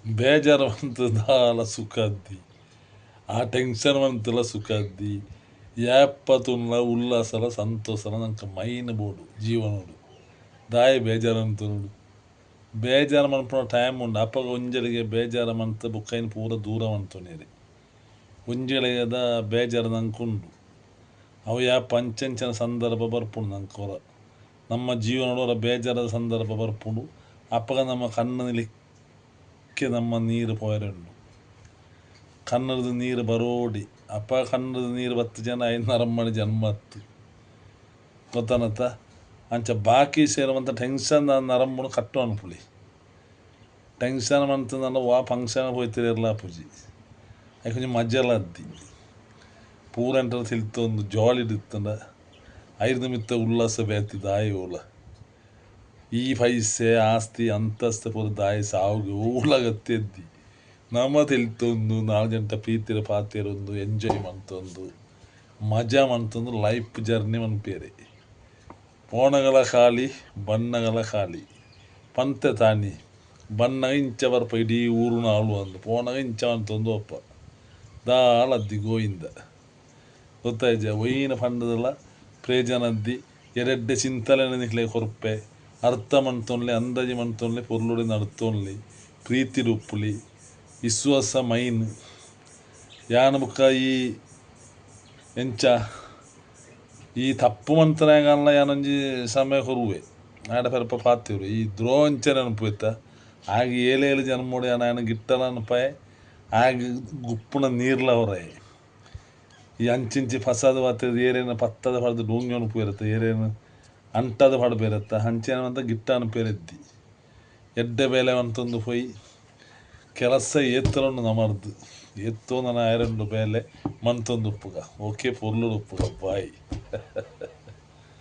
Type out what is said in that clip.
ಬೇಜಾರು ದಾಲ ಸುಖದ್ದಿ ಆ ಟೆನ್ಷನ್ ಮಂತಲ ಸುಖದ್ದಿ ಯಾಪತ್ತುಲ್ಲ ಉಲ್ಲಾಸಲ ಸಂತೋಷಲ ನಂಗೆ ಮೈನ್ ಬೋಡು ಜೀವನೋಡು ದಾಯಿ ಬೇಜಾರು ಅಂತ ನೋಡು ಬೇಜಾರು ಮನ್ಪುನ ಟೈಮ್ ಉಂಡು ಅಪ್ಪಗ ಒಂಜಲಿಗೆ ಬೇಜಾರು ಮಂತ ಬುಕ್ಕೈನ ಪೂರ ದೂರ ಮಂತೊನೇರಿ ಒಂಜಲಿಗದ ಬೇಜಾರು ನಂಕುಂಡು ಅವು ಯಾ ಪಂಚಂಚನ ಸಂದರ್ಭ ಬರ್ಪುಂಡು ನಂಗೆ ಹೊರ ನಮ್ಮ ಜೀವನೋಡ ಬೇಜಾರದ ಸಂದರ್ಭ ಬರ್ಪುಂಡು ಅಪ್ಪಗ ನಮ್ಮ ಕಣ್ಣನಿಲಿಕ್ಕೆ ನಮ್ಮ ನೀರು ಪೋಯರುಂಡು ಕಣ್ಣದ ನೀರು ಬರೋಡಿ ಅಪ್ಪ ಕಣ್ಣದ ನೀರು 10 ಜನ 5 ನರಮ್ಮಡಿ ಜನ್ಮ ಹತ್ತು ಗೊತ್ತಾನತ್ತ ಅಂಚ ಬಾಕಿ ಸೇರುವಂಥ ಟೆನ್ಷನ್ ನರಮ್ಮನು ಕಟ್ಟು ಅನ್ಪುಳಿ ಟೆನ್ಷನ್ ಮಂತ ನಾನು ವಾ ಫಂಕ್ಷನ್ ಹೋಯ್ತಿರಲ್ಲ ಪೂಜಿ ಅಯ್ಯ ಕೊಂಚ ಮಜ್ಜಲ ಅದ್ದಿ ಪೂರ ಎಂಟರ ತಿಳ್ತೊಂದು ಜಾಲಿ ಇತ್ತಂಡ 5 ನಿಮಿತ್ತ ಉಲ್ಲಾಸ ಬೇತಿ ದಾಯಿ ಓಲ ಈ ಪೈಸೆ ಆಸ್ತಿ ಅಂತಸ್ತು ಪೂರ ದಾಯಿ ಸಾವಿಗೆ ಓಲಾಗತ್ತೆದ್ದಿ ನಮ್ಮ ತಿಳ್ತೊಂದು 4 ಗಂಟೆ ಪ್ರೀತಿರ ಪಾತಿರೊಂದು ಎಂಜಾಯ್ ಮಂತೊಂದು ಮಜಾ ಮಂತೊಂದು ಲೈಫ್ ಜರ್ನಿ ಮನ್ಪೇರೆ ಪೋಣಗಳ ಖಾಲಿ ಬಣ್ಣಗಳ ಖಾಲಿ ಪಂತೆ ತಾನಿ ಬಣ್ಣಗ ಇಂಚ ಬರ್ಪ ಇಡೀ ಊರಿನ ಆಳು ಅಂದು ಪೋಣಗ ಇಂಚ ಅಂತೊಂದು ಅಪ್ಪ ದಾಳದ್ದಿ ಗೋಯಿಂದ ಗೊತ್ತಾಯ್ಜ ಒಯ್ಯಿನ ಪಂಡದಲ್ಲ ಪ್ರೇಜನದ್ದಿ ಎರಡ್ಡೆ ಚಿಂತಲೆನ ನಿಕ್ಲೆ ಕೊರ್ಪೆ ಅರ್ಥ ಮಂತೊನ್ಲಿ ಅಂದಾಜಿ ಮಂತೊನ್ಲಿ ಪೊರ್ಲುಡಿ ನಡ್ತೊನ್ಲಿ ಪ್ರೀತಿ ರುಪ್ಪುಲಿ ವಿಶ್ವಾಸ ಮೈನ್ ಯಾನ ಬುಕ್ಕ ಈ ಎಂಚ ಈ ತಪ್ಪು ಮಂತನಾಗಲ್ಲ ಯಾನೊಂಜಿ ಸಮಯ ಕೊರುವೆ ಆಡ ಪೆರಪ ಪಾತಿವ್ರು ಈ ದ್ರೋಂಚೆ ನೆನಪುತ್ತ ಆಗ ಏಳೇಳು ಜನ್ಮೋಡಿ ನಾನು ಗಿಟ್ಟಲ ಅನ್ಪಾಯ್ ಆಗ ಗುಪ್ಪುನ ನೀರ್ಲ ಹೊರಯ್ ಈ ಅಂಚಿಂಚಿ ಫಸದ ಪಾತಿರ್ ಏರೇನು ಪತ್ತದ ಪಡೆದು ಡೂಂಗಿ ಅನುಪು ಇರುತ್ತೆ ಏರೇನು ಅಂಟದ ಪಡ ಬೇರತ್ತ ಹಂಚೇನ ಅಂತ ಗಿಟ್ಟ ಅನುಪೇರೆದ್ದಿ ಎಡ್ಡೆ ಬೇಲೆ ಅಂತಂದು ಪೋಯಿ ಕೆಲಸ ಏತ್ತರನ್ನು ನಮರ್ದು ಎತ್ತೋ ನನ್ನ 2 ಬೇಲೆ ಮಂತೊಂದು ಉಪ್ಪುಗ ಓಕೆ ಪೊರ್ಲು ಉಪ್ಪುಗ ಬಾಯ್